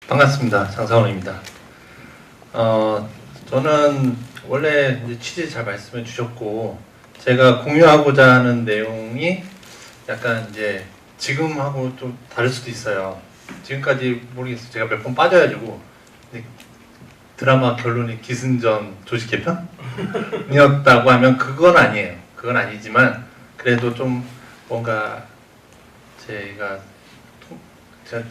반갑습니다. 장사원입니다. 저는 원래 이제 취지 잘 말씀해 주셨고, 제가 공유하고자 하는 내용이 약간 이제 지금하고 좀 다를 수도 있어요. 지금까지 모르겠어요. 제가 몇 번 빠져가지고 드라마 결론이 기승전 조직 개편이었다고 하면 그건 아니에요. 그건 아니지만 그래도 좀 뭔가 제가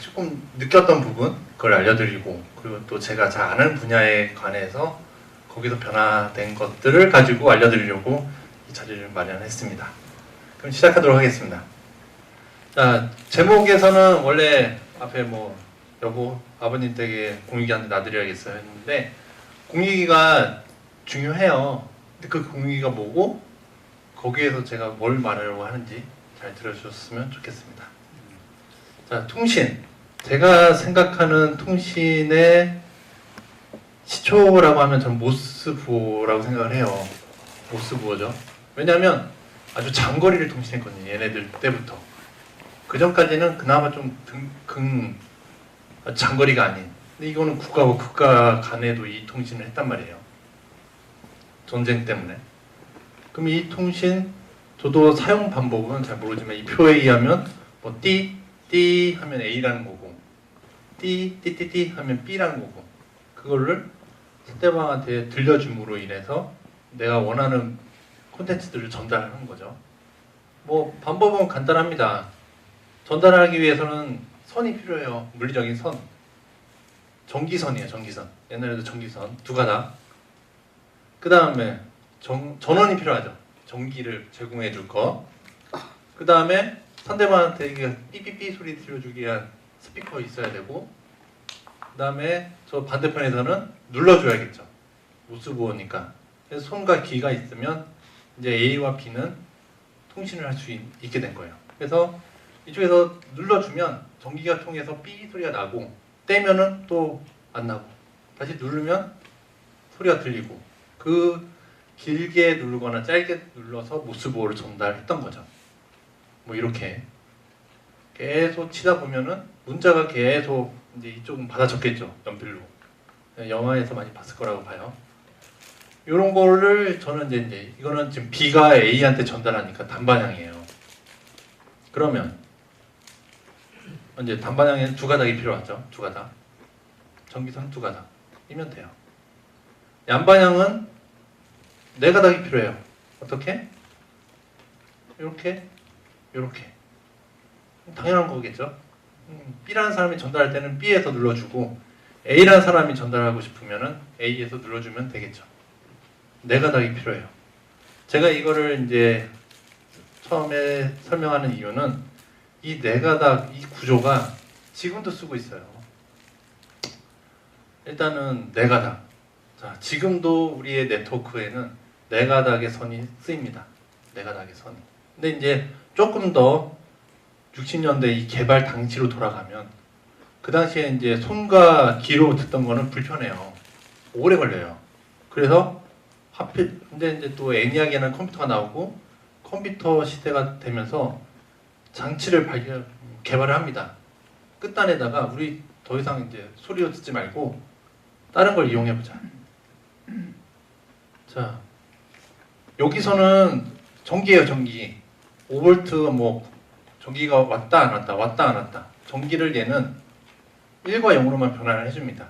조금 느꼈던 부분 그걸 알려드리고, 그리고 또 제가 잘 아는 분야에 관해서 거기서 변화된 것들을 가지고 알려드리려고 이 자리를 마련했습니다. 그럼 시작하도록 하겠습니다. 자, 제목에서는 원래 앞에 뭐 여보 아버님 댁에 공익이한테 놔드려야겠어요 했는데, 공익이가 중요해요. 근데 그 공익이가 뭐고 거기에서 제가 뭘 말하려고 하는지 잘 들어주셨으면 좋겠습니다. 자, 통신. 제가 생각하는 통신의 시초라고 하면 저는 모스부호라고 생각을 해요. 모스부호죠. 왜냐하면 아주 장거리를 통신했거든요. 얘네들 때부터. 그 전까지는 그나마 좀 장거리가 아닌. 근데 이거는 국가와 국가 간에도 이 통신을 했단 말이에요. 전쟁 때문에. 그럼 이 통신, 저도 사용 방법은 잘 모르지만 이 표에 의하면 뭐 띠 하면 A라는 거고, 띠 하면 B라는 거고, 그거를 상대방한테 들려줌으로 인해서 내가 원하는 콘텐츠들을 전달하는 거죠. 뭐 방법은 간단합니다. 전달하기 위해서는 선이 필요해요. 물리적인 선. 전기선이에요. 전기선. 옛날에도 전기선 두 가닥. 그 다음에 전원이 필요하죠. 전기를 제공해 줄 거. 그 다음에 상대방한테 이게 삐삐삐 소리 들려주기 위한 스피커 있어야 되고, 그 다음에 저 반대편에서는 눌러줘야겠죠. 모스부호니까. 그래서 손과 귀가 있으면 이제 A와 B는 통신을 할 수 있게 된 거예요. 그래서 이쪽에서 눌러주면 전기가 통해서 삐 소리가 나고, 떼면은 또 안 나고, 다시 누르면 소리가 들리고, 그 길게 누르거나 짧게 눌러서 모스부호를 전달했던 거죠. 뭐 이렇게 계속 치다 보면은 문자가 계속 이제 이쪽은 받아 적겠죠. 연필로. 영화에서 많이 봤을 거라고 봐요. 이런 거를 저는 이제 이거는 지금 B가 A한테 전달하니까 단반향이에요. 그러면 이제 단반향에는 두 가닥이 필요하죠. 두 가닥. 전기선 두 가닥이면 돼요. 양반향은 네 가닥이 필요해요. 어떻게? 이렇게. 당연한 거겠죠. B라는 사람이 전달할 때는 B에서 눌러주고, A라는 사람이 전달하고 싶으면은 A에서 눌러주면 되겠죠. 네 가닥이 필요해요. 제가 이거를 이제 처음에 설명하는 이유는 이 네 가닥, 이 구조가 지금도 쓰고 있어요. 일단은 네 가닥. 자, 지금도 우리의 네트워크에는 네 가닥의 선이 쓰입니다. 네 가닥의 선이. 근데 이제 조금 더 60년대 이 개발 당시로 돌아가면, 그 당시에 이제 손과 귀로 듣던 거는 불편해요. 오래 걸려요. 그래서 하필 근데 이제 또 애니악에는 컴퓨터가 나오고 컴퓨터 시대가 되면서 장치를 개발을 합니다. 끝단에다가 우리 더 이상 이제 소리로 듣지 말고 다른 걸 이용해 보자. 자, 여기서는 전기예요, 전기. 5V 뭐 전기가 왔다 안 왔다. 전기를 얘는 1과 0으로만 변환을 해줍니다.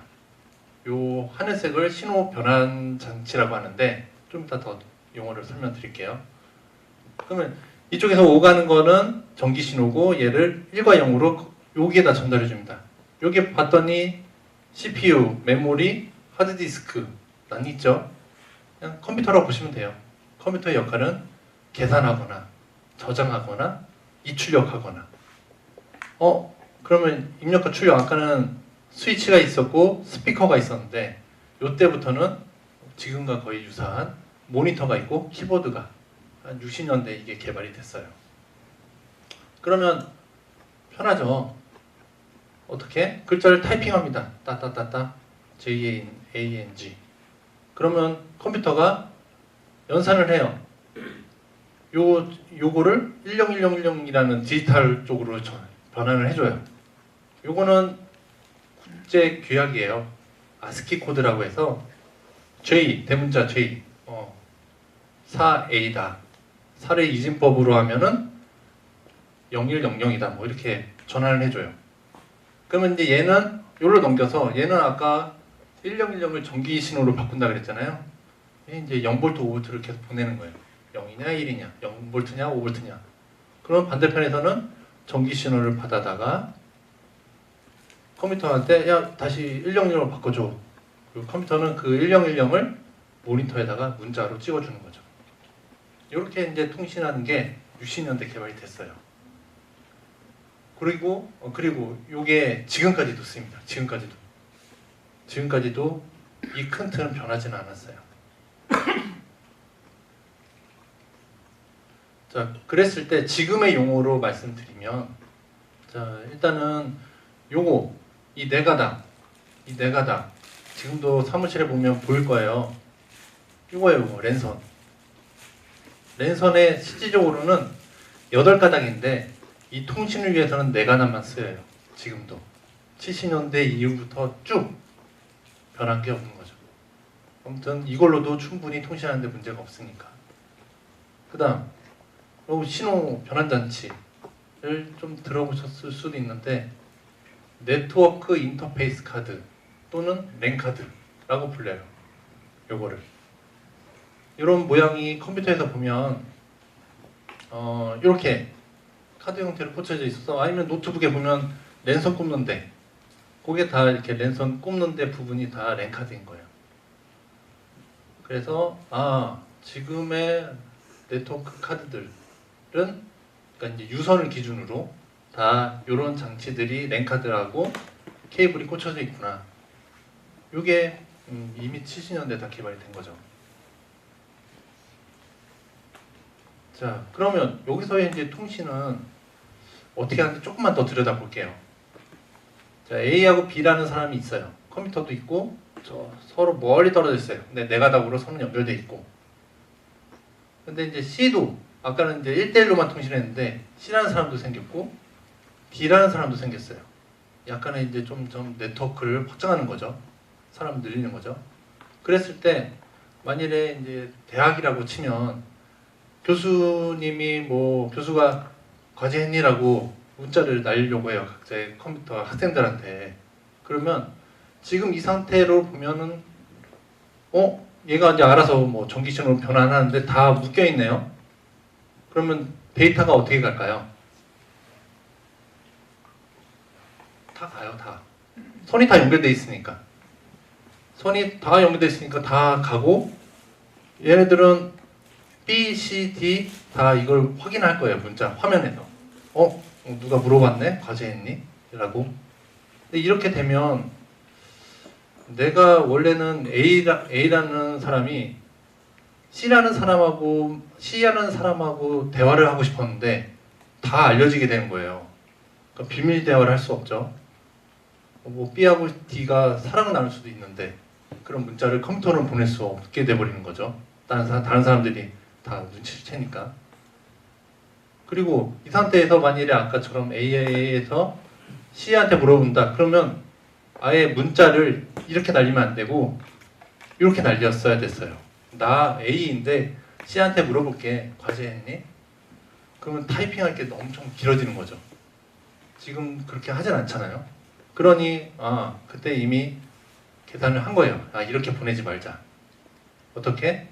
요 하늘색을 신호 변환 장치라고 하는데, 좀 이따 더 용어를 설명드릴게요. 그러면 이쪽에서 오가는 거는 전기 신호고, 얘를 1과 0으로 여기에다 전달해 줍니다. 여기 봤더니 CPU, 메모리, 하드디스크 난 있죠? 그냥 컴퓨터라고 보시면 돼요. 컴퓨터의 역할은 계산하거나 저장하거나 입출력하거나. 그러면 입력과 출력, 아까는 스위치가 있었고 스피커가 있었는데, 이때부터는 지금과 거의 유사한 모니터가 있고 키보드가 한 60년대 이게 개발이 됐어요. 그러면 편하죠. 어떻게? 글자를 타이핑합니다. 따따따따 JANG. 그러면 컴퓨터가 연산을 해요. 요거를 101010이라는 디지털 쪽으로 변환을 해줘요. 요거는 국제 규약이에요. 아스키 코드라고 해서 J, 대문자 J, 4A다. 4를 이진법으로 하면은 0100이다. 뭐 이렇게 전환을 해줘요. 그러면 이제 얘는 요로 넘겨서 얘는 아까 1010을 전기 신호로 바꾼다 그랬잖아요. 이제 0V, 5V를 계속 보내는 거예요. 0이냐 1이냐, 0V냐 5V냐. 그럼 반대편에서는 전기 신호를 받아다가 컴퓨터한테 야 다시 1010으로 바꿔줘. 그리고 컴퓨터는 그 1010을 모니터에다가 문자로 찍어주는 거죠. 이렇게 이제 통신하는 게 60년대 개발이 됐어요. 그리고 이게 지금까지도 씁니다. 지금까지도 이 큰 틀은 변하지는 않았어요. 자, 그랬을 때 지금의 용어로 말씀드리면, 자 일단은 요거 이 네 가닥 지금도 사무실에 보면 보일 거예요. 이거예요, 랜선의 실질적으로는 8가닥인데 이 통신을 위해서는 4가닥만 쓰여요. 지금도 70년대 이후부터 쭉 변한 게 없는 거죠. 아무튼 이걸로도 충분히 통신하는데 문제가 없으니까. 그 다음 신호 변환장치를 좀 들어보셨을 수도 있는데 네트워크 인터페이스 카드 또는 랜카드라고 불려요. 요거를 이런 모양이 컴퓨터에서 보면 이렇게 카드 형태로 꽂혀져 있어서, 아니면 노트북에 보면 랜선 꼽는데 그게 다 이렇게 랜선 꼽는데 부분이 다 랜카드인 거예요. 그래서 지금의 네트워크 카드들은 그러니까 이제 유선을 기준으로 다 이런 장치들이 랜카드라고 케이블이 꽂혀져 있구나. 이게 이미 70년대 다 개발이 된 거죠. 자, 그러면 여기서의 이제 통신은 어떻게 하는지 조금만 더 들여다볼게요. 자, A하고 B라는 사람이 있어요. 컴퓨터도 있고 서로 멀리 떨어져 있어요. 근데 네 가닥으로 선은 연결돼 있고. 근데 이제 C도 아까는 이제 1대1로만 통신했는데 C라는 사람도 생겼고 D라는 사람도 생겼어요. 약간의 이제 좀 네트워크를 확장하는 거죠. 사람 늘리는 거죠. 그랬을 때 만일에 이제 대학이라고 치면 교수님이 교수가 과제했니라고 문자를 날리려고 해요. 각자의 컴퓨터 학생들한테. 그러면 지금 이 상태로 보면은 얘가 이제 알아서 전기 신호로 변환하는데 다 묶여 있네요. 그러면 데이터가 어떻게 갈까요? 다 가요, 다. 선이 다 연결돼 있으니까. 다 가고, 얘네들은 B, C, D 다 이걸 확인할 거예요. 문자 화면에서. 누가 물어봤네? 과제했니? 라고. 근데 이렇게 되면 내가 원래는 A라는 사람이 C라는 사람하고 대화를 하고 싶었는데 다 알려지게 되는 거예요. 그러니까 비밀 대화를 할 수 없죠. B하고 D가 사랑을 나눌 수도 있는데 그런 문자를 컴퓨터로 보낼 수 없게 돼버리는 거죠. 다른 사람들이 다 눈치를 채니까. 그리고 이 상태에서 만일에 아까처럼 A에서 C한테 물어본다. 그러면 아예 문자를 이렇게 날리면 안 되고 이렇게 날렸어야 됐어요. 나 A인데 C한테 물어볼게. 과제했니? 그러면 타이핑할 게 엄청 길어지는 거죠. 지금 그렇게 하진 않잖아요. 그러니 그때 이미 계산을 한 거예요. 이렇게 보내지 말자. 어떻게?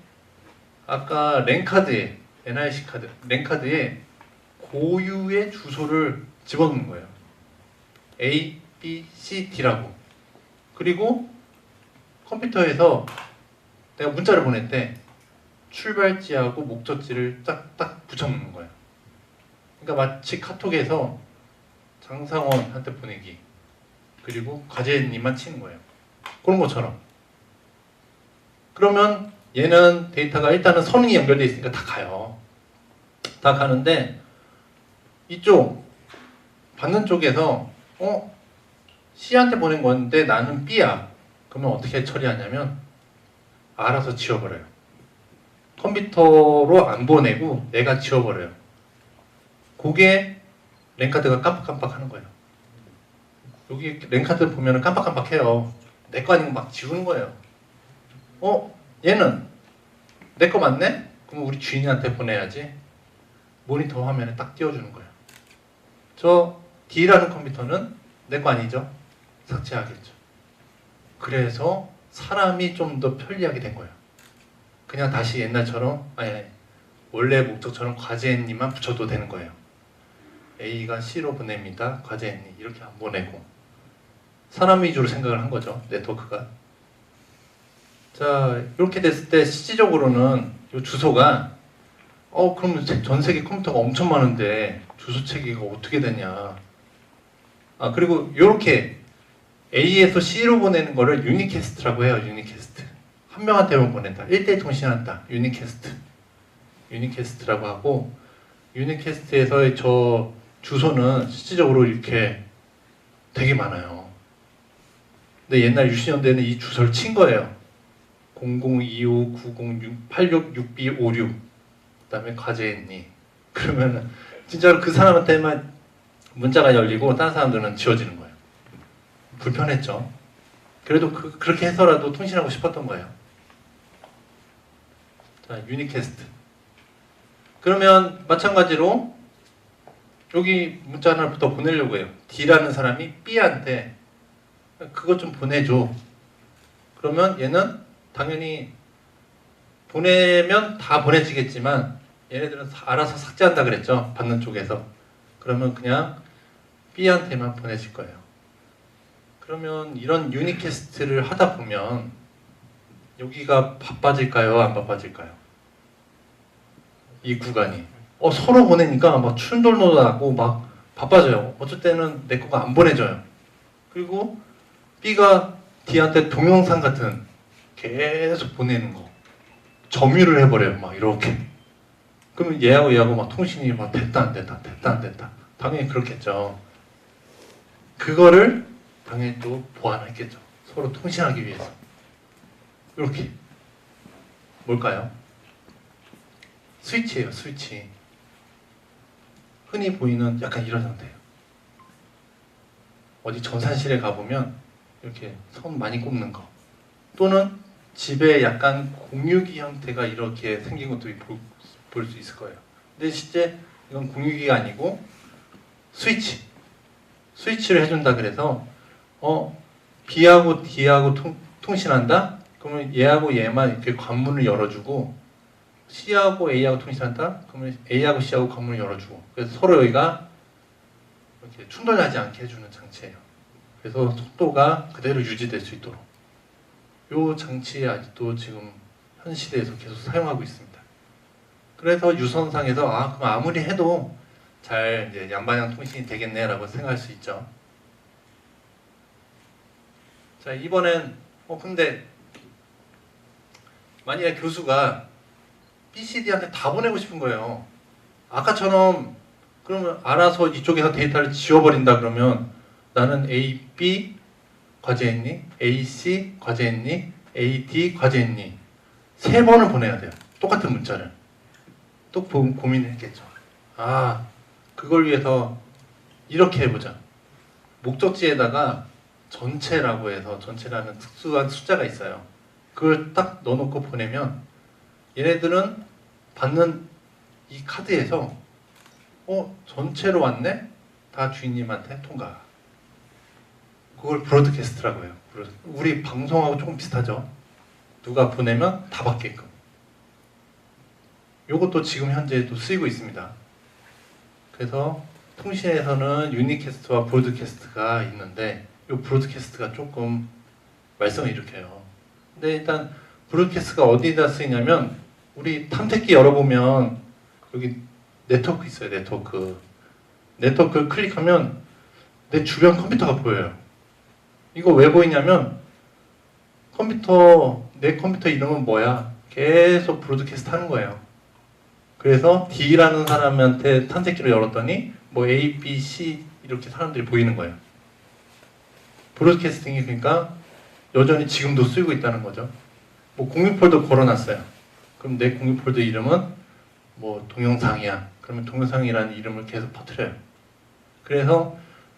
아까 랜카드에 NIC 카드, 랜카드에 고유의 주소를 집어넣는 거예요. A, B, C, D라고. 그리고 컴퓨터에서 내가 문자를 보낼 때 출발지하고 목적지를 딱 붙여놓는 거예요. 그러니까 마치 카톡에서 장상원한테 보내기, 그리고 과제님만 치는 거예요. 그런 것처럼. 그러면 얘는 데이터가 일단은 선이 연결되어 있으니까 다 가요. 다 가는데 이쪽 받는 쪽에서 C한테 보낸 건데 나는 B야. 그러면 어떻게 처리하냐면 알아서 지워버려요. 컴퓨터로 안 보내고 얘가 지워버려요. 그게 랜카드가 깜빡깜빡 하는 거예요. 여기 랜카드 보면 깜빡깜빡해요. 내 거 아닌 거 막 지우는 거예요. 얘는 내 거 맞네? 그럼 우리 주인한테 보내야지. 모니터 화면에 딱 띄워주는 거예요. 저 D라는 컴퓨터는 내 거 아니죠? 삭제하겠죠. 그래서 사람이 좀 더 편리하게 된 거예요. 그냥 다시 옛날처럼 아니, 원래 목적처럼 과제니만 붙여도 되는 거예요. A가 C로 보냅니다. 과제니 이렇게 안 보내고 사람 위주로 생각을 한 거죠. 네트워크가. 자, 이렇게 됐을 때 실질적으로는 이 주소가 그럼 전 세계 컴퓨터가 엄청 많은데 주소 체계가 어떻게 되냐. 그리고 이렇게 A에서 C로 보내는 거를 유니캐스트라고 해요. 유니캐스트. 한 명한테만 보낸다. 1대1 통신한다. 유니캐스트. 유니캐스트라고 하고 유니캐스트에서의 저 주소는 실질적으로 이렇게 되게 많아요. 근데 옛날 60년대에는 이 주소를 친 거예요. 002590866256 그다음에 과제했니? 그러면은 진짜로 그 사람한테만 문자가 열리고 다른 사람들은 지워지는 거예요. 불편했죠. 그래도 그렇게 해서라도 통신하고 싶었던 거예요. 자, 유니캐스트. 그러면 마찬가지로 여기 문자 하나부터 보내려고 해요. D라는 사람이 B한테 그것 좀 보내줘. 그러면 얘는 당연히 보내면 다 보내지겠지만 얘네들은 알아서 삭제한다 그랬죠. 받는 쪽에서. 그러면 그냥 B한테만 보내질 거예요. 그러면 이런 유니캐스트를 하다 보면 여기가 바빠질까요? 안 바빠질까요? 이 구간이. 서로 보내니까 막 충돌도 나고 막 바빠져요. 어쩔 때는 내 거가 안 보내져요. 그리고 B가 D한테 동영상 같은 계속 보내는 거. 점유를 해버려요. 막 이렇게. 그러면 얘하고 막 통신이 막 됐다 안 됐다. 당연히 그렇겠죠. 그거를 당연히 또 보완했겠죠. 서로 통신하기 위해서. 이렇게. 뭘까요? 스위치예요. 스위치. 흔히 보이는 약간 이런 상태예요. 어디 전산실에 가보면 이렇게 선 많이 꼽는 거. 또는 집에 약간 공유기 형태가 이렇게 생긴 것도 볼 수 있을 거예요. 근데 실제 이건 공유기가 아니고 스위치를 해준다 그래서 B하고 D하고 통신한다? 그러면 얘하고 얘만 이렇게 관문을 열어주고 C하고 A하고 통신한다? 그러면 A하고 C하고 관문을 열어주고 그래서 서로 여기가 이렇게 충돌하지 않게 해주는 장치예요. 그래서 속도가 그대로 유지될 수 있도록 이 장치 아직도 지금 현 시대에서 계속 사용하고 있습니다. 그래서 유선상에서 그럼 아무리 해도 잘 이제 양방향 통신이 되겠네라고 생각할 수 있죠. 자, 이번엔 근데 만약에 교수가 BCD한테 다 보내고 싶은 거예요. 아까처럼 그러면 알아서 이쪽에서 데이터를 지워버린다 그러면 나는 A, B 과제했니? A, C 과제했니? A, D 과제했니? 3번을 보내야 돼요. 똑같은 문자를. 또 고민했겠죠. 그걸 위해서 이렇게 해보자. 목적지에다가 전체라고 해서 전체라는 특수한 숫자가 있어요. 그걸 딱 넣어놓고 보내면 얘네들은 받는 이 카드에서 전체로 왔네? 다 주인님한테 통과. 그걸 브로드캐스트라고 해요. 우리 방송하고 조금 비슷하죠. 누가 보내면 다 받게끔. 이것도 지금 현재도 쓰이고 있습니다. 그래서 통신에서는 유니캐스트와 브로드캐스트가 있는데 이 브로드캐스트가 조금 말썽을 일으켜요. 근데 일단 브로드캐스트가 어디다 쓰이냐면 우리 탐색기 열어보면 여기 네트워크 있어요. 네트워크를 클릭하면 내 주변 컴퓨터가 보여요. 이거 왜 보이냐면 내 컴퓨터 이름은 뭐야? 계속 브로드캐스트 하는 거예요. 그래서 D라는 사람한테 탐색기를 열었더니 뭐 A, B, C 이렇게 사람들이 보이는 거예요. 브로드캐스팅이 그러니까 여전히 지금도 쓰이고 있다는 거죠. 뭐 공유 폴더 걸어놨어요. 그럼 내 공유 폴더 이름은 뭐 동영상이야. 그러면 동영상이라는 이름을 계속 퍼뜨려요. 그래서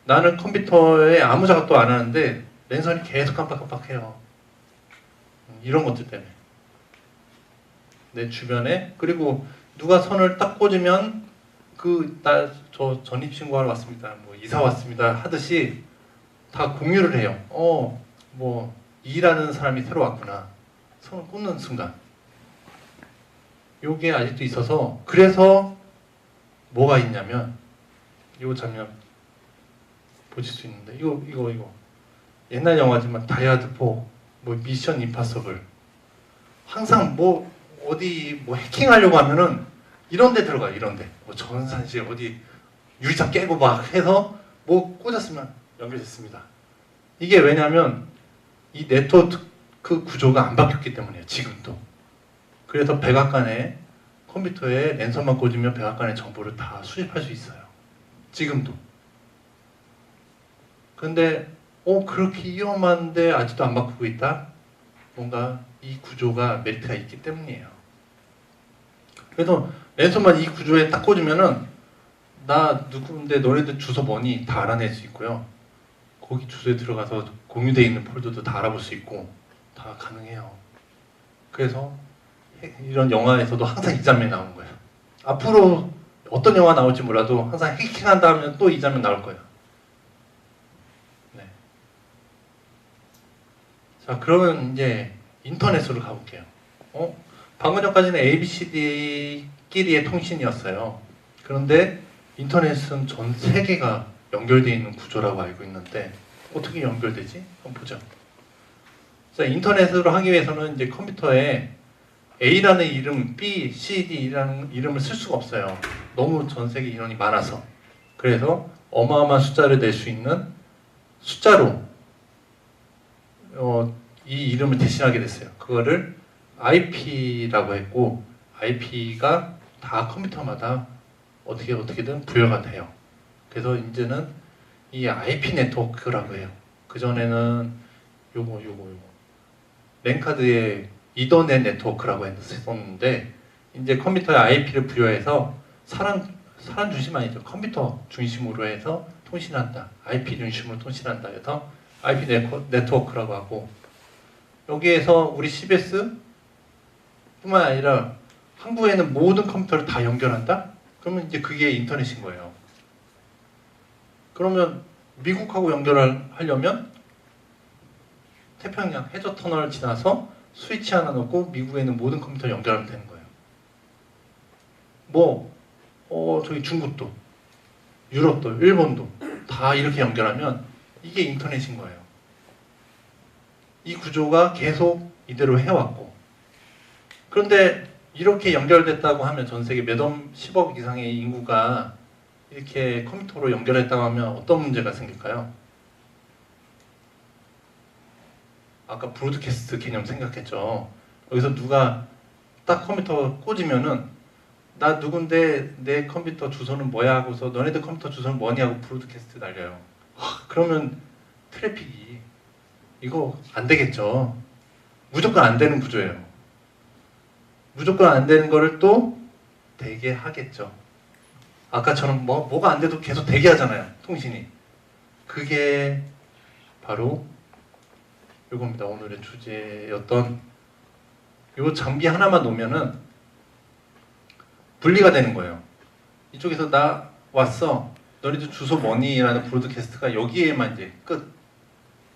나는 컴퓨터에 아무 작업도 안 하는데 랜선이 계속 깜빡깜빡해요. 이런 것들 때문에. 내 주변에, 그리고 누가 선을 딱 꽂으면 저 전입신고하러 왔습니다, 뭐 이사 왔습니다 하듯이 다 공유를 해요. 뭐 이라는 사람이 새로 왔구나. 선을 꽂는 순간. 요게 아직도 있어서, 그래서 뭐가 있냐면 요 장면 보실 수 있는데, 이거 옛날 영화지만 다이아드 4, 뭐 미션 임파서블, 항상 뭐 어디 뭐 해킹하려고 하면은 이런 데 들어가요. 이런 데 뭐 전산실 어디 유리창 깨고 막 해서 뭐 꽂았으면 연결됐습니다. 이게 왜냐면 이 네트워크 구조가 안 바뀌었기 때문이에요. 지금도. 그래서 백악관에 컴퓨터에 랜선만 꽂으면 백악관의 정보를 다 수집할 수 있어요. 지금도. 근데 그렇게 위험한데 아직도 안 바꾸고 있다? 뭔가 이 구조가 메리트가 있기 때문이에요. 그래서 랜선만 이 구조에 딱 꽂으면은 나 누구인데 너네들 주소 뭐니? 다 알아낼 수 있고요. 거기 주소에 들어가서 공유되어 있는 폴더도 다 알아볼 수 있고 다 가능해요. 그래서 이런 영화에서도 항상 이 장면이 나오는 거예요. 앞으로 어떤 영화 나올지 몰라도 항상 해킹한다 하면 또 이 장면 나올 거예요. 네. 자, 그러면 이제 인터넷으로 가볼게요. 방금 전까지는 ABCD끼리의 통신이었어요. 그런데 인터넷은 전 세계가 연결되어 있는 구조라고 알고 있는데 어떻게 연결되지? 한번 보죠. 자, 인터넷으로 하기 위해서는 이제 컴퓨터에 A라는 이름, B, C, D라는 이름을 쓸 수가 없어요. 너무 전 세계 인원이 많아서. 그래서 어마어마한 숫자를 낼 수 있는 숫자로 이 이름을 대신하게 됐어요. 그거를 IP라고 했고, IP가 다 컴퓨터마다 어떻게든 부여가 돼요. 그래서 이제는 이 IP 네트워크라고 해요. 그전에는 요거 랜카드의 이더넷 네트워크라고 했었는데, 이제 컴퓨터에 IP를 부여해서 사람 중심 아니죠. 컴퓨터 중심으로 해서 통신한다. IP 중심으로 통신한다 해서 IP 네트워크라고 하고, 여기에서 우리 CBS 뿐만 아니라 한국에 있는 모든 컴퓨터를 다 연결한다? 그러면 이제 그게 인터넷인 거예요. 그러면 미국하고 연결하려면 태평양 해저 터널을 지나서 스위치 하나 넣고 미국에 있는 모든 컴퓨터를 연결하면 되는 거예요. 저기 중국도, 유럽도, 일본도 다 이렇게 연결하면 이게 인터넷인 거예요. 이 구조가 계속 이대로 해왔고, 그런데 이렇게 연결됐다고 하면 전 세계 몇억 10억 이상의 인구가 이렇게 컴퓨터로 연결했다고 하면 어떤 문제가 생길까요? 아까 브로드캐스트 개념 생각했죠. 여기서 누가 딱 컴퓨터 꽂으면은 나 누군데 내 컴퓨터 주소는 뭐야 하고서 너네들 컴퓨터 주소는 뭐니 하고 브로드캐스트 날려요. 그러면 트래픽이 이거 안 되겠죠. 무조건 안 되는 구조예요. 무조건 안 되는 거를 또 되게 하겠죠. 아까처럼 뭐가 안 돼도 계속 되게 하잖아요. 통신이. 그게 바로 이겁니다. 오늘의 주제였던 이 장비 하나만 놓으면은 분리가 되는 거예요. 이쪽에서 나 왔어. 너희들 주소 뭐니? 라는 브로드캐스트가 여기에만 이제 끝.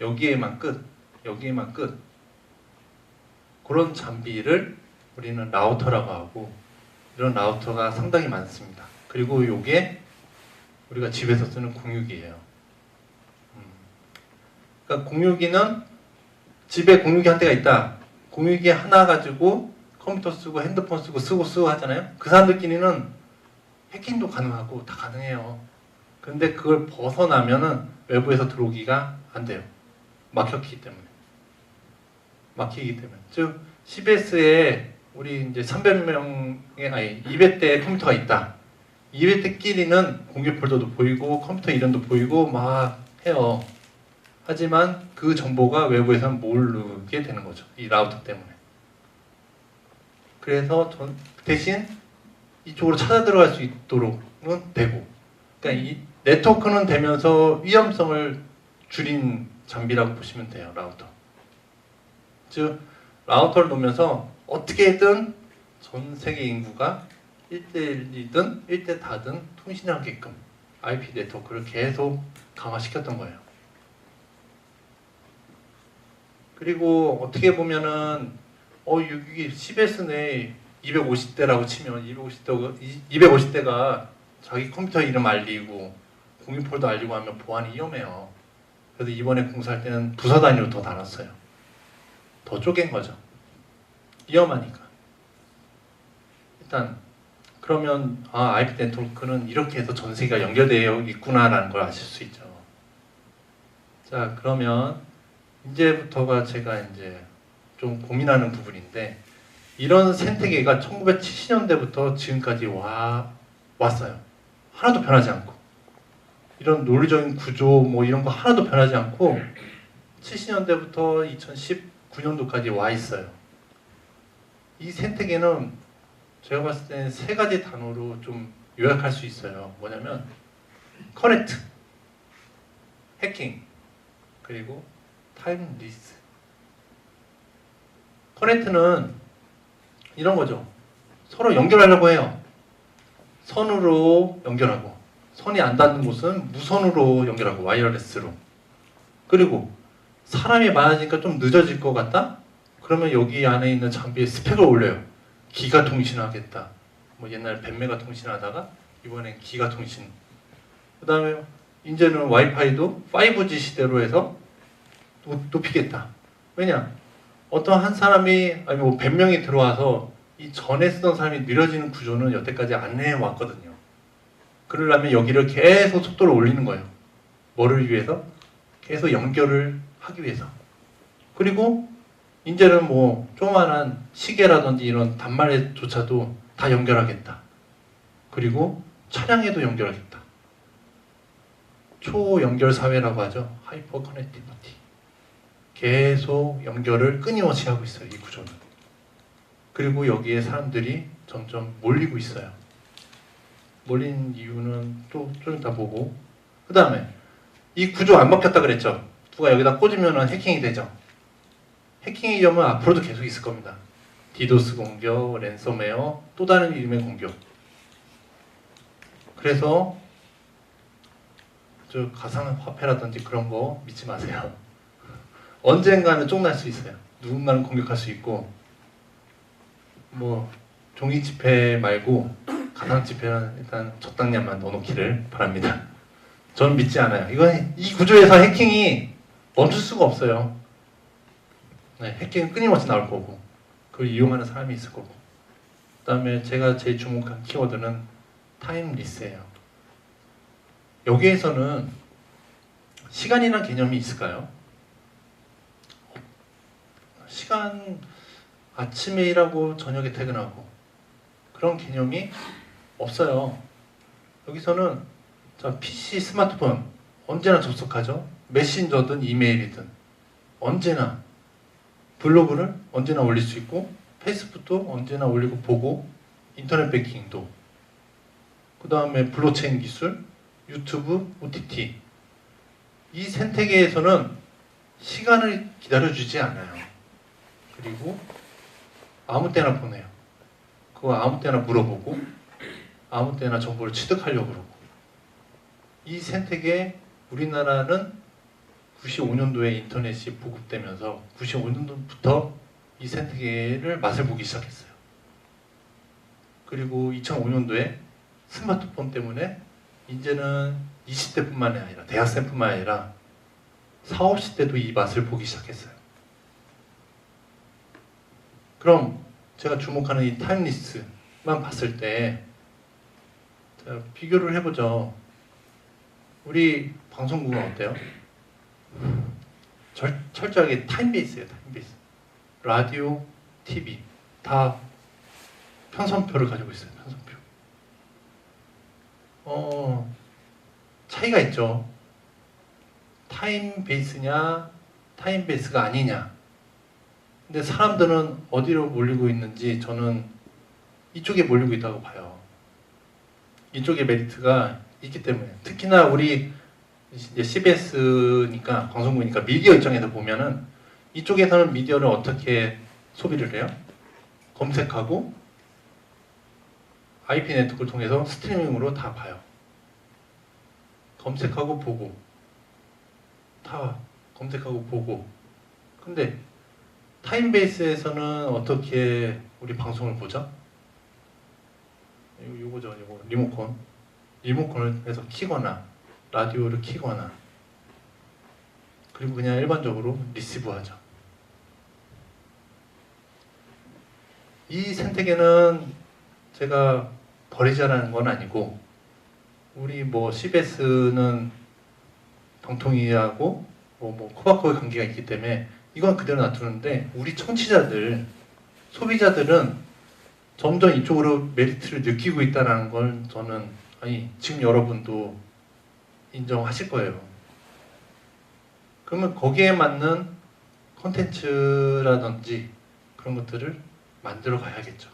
여기에만 끝. 여기에만 끝. 그런 장비를 우리는 라우터라고 하고, 이런 라우터가 상당히 많습니다. 그리고 이게 우리가 집에서 쓰는 공유기예요. 그러니까 공유기는 집에 공유기 한 대가 있다. 공유기 하나 가지고 컴퓨터 쓰고 핸드폰 쓰고 하잖아요. 그 사람들끼리는 해킹도 가능하고 다 가능해요. 근데 그걸 벗어나면은 외부에서 들어오기가 안 돼요. 막히기 때문에. 즉 CBS에 우리 이제 200대의 컴퓨터가 있다. 200대끼리는 공유 폴더도 보이고 컴퓨터 이름도 보이고 막 해요. 하지만 그 정보가 외부에서는 모르게 되는 거죠. 이 라우터 때문에. 그래서 대신 이쪽으로 찾아 들어갈 수 있도록은 되고, 그러니까 네트워크는 되면서 위험성을 줄인 장비라고 보시면 돼요. 라우터. 즉 라우터를 놓으면서 어떻게든 전 세계 인구가 1대1이든 1대4든 통신하게끔 IP 네트워크를 계속 강화시켰던 거예요. 그리고 어떻게 보면은 여기 CBS 내 250대라고 치면 250대가 자기 컴퓨터 이름 알리고 공유폴더 알리고 하면 보안이 위험해요. 그래서 이번에 공사할 때는 부서 단위로 더 나눴어요. 더 쪼갠 거죠. 위험하니까. 일단 그러면 IP 네트워크는 이렇게 해서 전 세계가 연결되어 있구나라는 걸 아실 수 있죠. 자, 그러면 이제부터가 제가 이제 좀 고민하는 부분인데, 이런 생태계가 1970년대부터 지금까지 왔어요. 하나도 변하지 않고. 이런 논리적인 구조 뭐 이런 거 하나도 변하지 않고 70년대부터 2019년도까지 와 있어요. 이 생태계는 제가 봤을 때는 세 가지 단어로 좀 요약할 수 있어요. 뭐냐면 커넥트, 해킹, 그리고 타임리스. 커넥트는 이런 거죠. 서로 연결하려고 해요. 선으로 연결하고, 선이 안 닿는 곳은 무선으로 연결하고, 와이어레스로. 그리고 사람이 많아지니까 좀 늦어질 것 같다? 그러면 여기 안에 있는 장비에 스펙을 올려요. 기가 통신하겠다. 뭐 옛날 100메가 통신하다가 이번엔 기가 통신. 그 다음에 이제는 와이파이도 5G 시대로 해서 높이겠다. 왜냐? 어떤 한 사람이 아니 뭐 100명이 들어와서 이 전에 쓰던 사람이 느려지는 구조는 여태까지 안 해왔거든요. 그러려면 여기를 계속 속도를 올리는 거예요. 뭐를 위해서? 계속 연결을 하기 위해서. 그리고 이제는 뭐 조그만한 시계라든지 이런 단말에조차도 다 연결하겠다. 그리고 차량에도 연결하겠다. 초연결 사회라고 하죠. 하이퍼 커넥티비티. 계속 연결을 끊임없이 하고 있어요. 이 구조는. 그리고 여기에 사람들이 점점 몰리고 있어요. 몰린 이유는 또 좀 이따 보고, 그 다음에 이 구조 안 먹혔다 그랬죠. 누가 여기다 꽂으면 해킹이 되죠. 해킹의 위험은 앞으로도 계속 있을 겁니다. 디도스 공격, 랜섬웨어, 또 다른 이름의 공격. 그래서 저 가상화폐라든지 그런 거 믿지 마세요. 언젠가는 쫑날 수 있어요. 누군가는 공격할 수 있고, 뭐 종이 지폐 말고 가상 지폐는 일단 적당량만 넣어놓기를 바랍니다. 저는 믿지 않아요. 이건 이 구조에서 해킹이 멈출 수가 없어요. 네, 해킹은 끊임없이 나올 거고, 그걸 이용하는 사람이 있을 거고. 그 다음에 제가 제일 주목한 키워드는 타임리스예요. 여기에서는 시간이란 개념이 있을까요? 시간, 아침에 일하고 저녁에 퇴근하고 그런 개념이 없어요. 여기서는 자, PC, 스마트폰 언제나 접속하죠. 메신저든 이메일이든 언제나, 블로그를 언제나 올릴 수 있고, 페이스북도 언제나 올리고 보고, 인터넷 뱅킹도, 그 다음에 블록체인 기술, 유튜브, OTT. 이 생태계에서는 시간을 기다려주지 않아요. 그리고 아무 때나 보내요. 그거 아무 때나 물어보고, 아무 때나 정보를 취득하려고 그러고. 이 생태계에 우리나라는 95년도에 인터넷이 보급되면서 95년도부터 이 생태계를 맛을 보기 시작했어요. 그리고 2005년도에 스마트폰 때문에 이제는 20대뿐만 아니라 대학생뿐만 아니라 40, 50대도 이 맛을 보기 시작했어요. 그럼 제가 주목하는 이 타임리스만 봤을 때 비교를 해보죠. 우리 방송국은 어때요? 철저하게 타임베이스예요. 타임베이스. 라디오, TV 다 편성표를 가지고 있어요. 편성표. 차이가 있죠. 타임베이스냐 타임베이스가 아니냐. 근데 사람들은 어디로 몰리고 있는지 저는 이쪽에 몰리고 있다고 봐요. 이쪽의 메리트가 있기 때문에 특히나 우리 이제 CBS니까 방송국이니까 미디어 입장에서 보면은 이쪽에서는 미디어를 어떻게 소비를 해요? 검색하고 IP 네트워크를 통해서 스트리밍으로 다 봐요. 검색하고 보고 다 검색하고 보고. 근데 타임베이스에서는 어떻게 우리 방송을 보죠? 요거죠, 요거 리모컨을 해서 키거나 라디오를 키거나 그리고 그냥 일반적으로 리시브하죠. 이 생태계는 제가 버리자라는 건 아니고 우리 뭐 CBS는 방통위하고 뭐 코바코의 관계가 있기 때문에 이건 그대로 놔두는데 우리 청취자들, 소비자들은 점점 이쪽으로 메리트를 느끼고 있다는 걸 저는 지금 여러분도 인정하실 거예요. 그러면 거기에 맞는 콘텐츠라든지 그런 것들을 만들어 가야겠죠.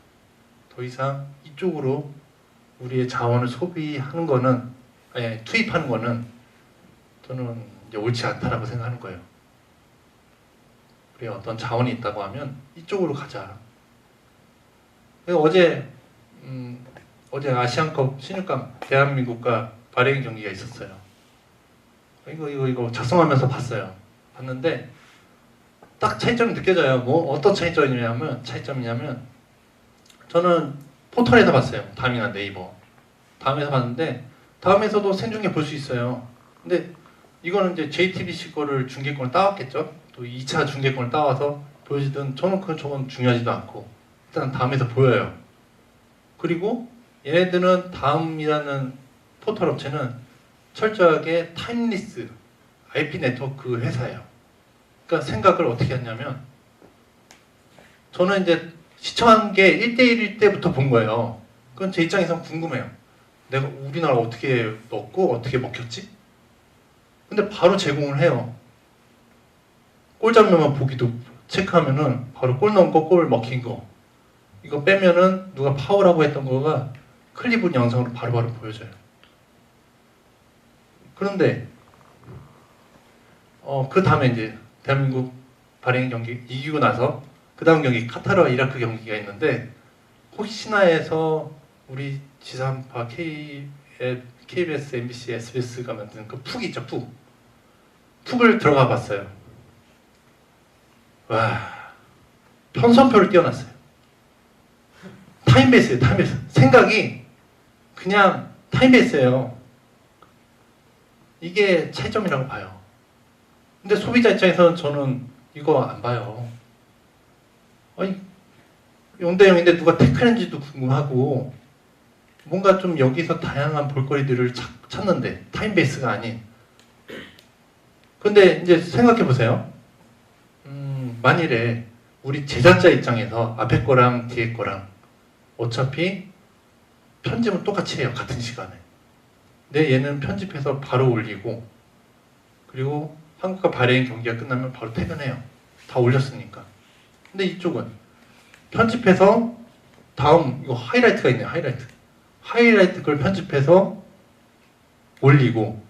더 이상 이쪽으로 우리의 자원을 소비하는 거는 투입하는 거는 저는 이제 옳지 않다라고 생각하는 거예요. 우리가 어떤 자원이 있다고 하면 이쪽으로 가자. 어제 아시안컵 16강 대한민국과 바레인 경기가 있었어요. 이거 작성하면서 봤어요. 봤는데 딱 차이점이 느껴져요. 뭐 어떤 차이점이냐면 저는 포털에서 봤어요. 다음이나 네이버. 다음에서 봤는데 다음에서도 생중계 볼 수 있어요. 근데 이거는 이제 JTBC 거를 중계권을 따왔겠죠. 또 2차 중계권을 따와서 보여지든 저는 저건 중요하지도 않고 일단 다음에서 보여요. 그리고 얘네들은 다음이라는 포털 업체는 철저하게 타임리스 IP 네트워크 회사예요. 그러니까 생각을 어떻게 했냐면 저는 이제 시청한 게 1대1일 때부터 본 거예요. 그건 제 입장에서는 궁금해요. 내가 우리나라 어떻게 넣고 어떻게 먹혔지? 근데 바로 제공을 해요. 골 장면만 보기도 체크하면은 바로 골 넣은 거, 골 먹힌 거. 이거 빼면은 누가 파울하고 했던 거가 클립은 영상으로 바로바로 보여져요. 그런데 그 다음에 이제 대한민국 바레인 경기 이기고 나서 그 다음 경기 카타르와 이라크 경기가 있는데 혹시나 해서 우리 지상파 KBS, MBC, SBS가 만든 그 푹 있죠, 푹을 들어가 봤어요. 와, 편선표를 띄워놨어요. 타임베이스예요, 타임베이스. 생각이 그냥 타임베이스예요. 이게 차이점이라고 봐요. 근데 소비자 입장에서는 저는 이거 안 봐요. 영대영인데 누가 태클했는지도 궁금하고 뭔가 좀 여기서 다양한 볼거리들을 찾는데 타임베이스가 아닌. 근데 이제 생각해 보세요. 만일에 우리 제작자 입장에서 앞에 거랑 뒤에 거랑 어차피 편집은 똑같이 해요. 같은 시간에. 근데 얘는 편집해서 바로 올리고 그리고 한국과 바레인 경기가 끝나면 바로 퇴근해요. 다 올렸으니까. 근데 이쪽은 편집해서 다음 이거 하이라이트가 있네요. 하이라이트 걸 편집해서 올리고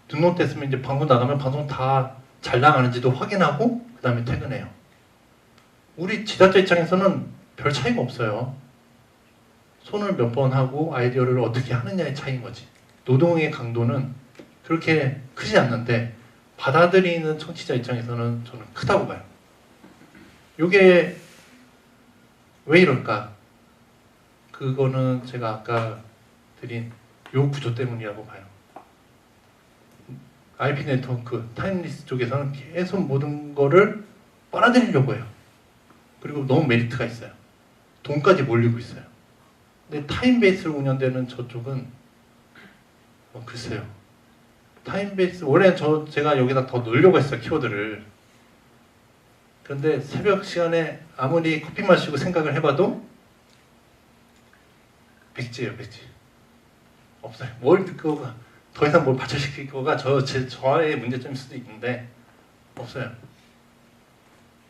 등록됐으면 이제 방송 나가면 방송 다 잘 나가는지도 확인하고 그 다음에 퇴근해요. 우리 제작자 입장에서는 별 차이가 없어요. 손을 몇 번 하고 아이디어를 어떻게 하느냐의 차이인 거지. 노동의 강도는 그렇게 크지 않는데 받아들이는 청취자 입장에서는 저는 크다고 봐요. 이게 왜 이럴까? 그거는 제가 아까 드린 요 구조 때문이라고 봐요. IP 네트워크, 타임리스 쪽에서는 계속 모든 거를 빨아들이려고 해요. 그리고 너무 메리트가 있어요. 돈까지 몰리고 있어요. 근데 타임베이스로 운영되는 저쪽은 글쎄요. 타임베이스 원래 제가 여기다 더 넣으려고 했어요. 키워드를. 그런데 새벽 시간에 아무리 커피 마시고 생각을 해봐도 백지예요, 백지. 없어요. 더 이상 뭘 받쳐시킬 거가 저의 문제점일 수도 있는데 없어요.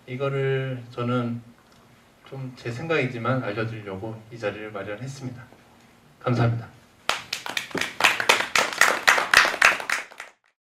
이거를 저는 좀 제 생각이지만 알려드리려고 이 자리를 마련했습니다. 감사합니다.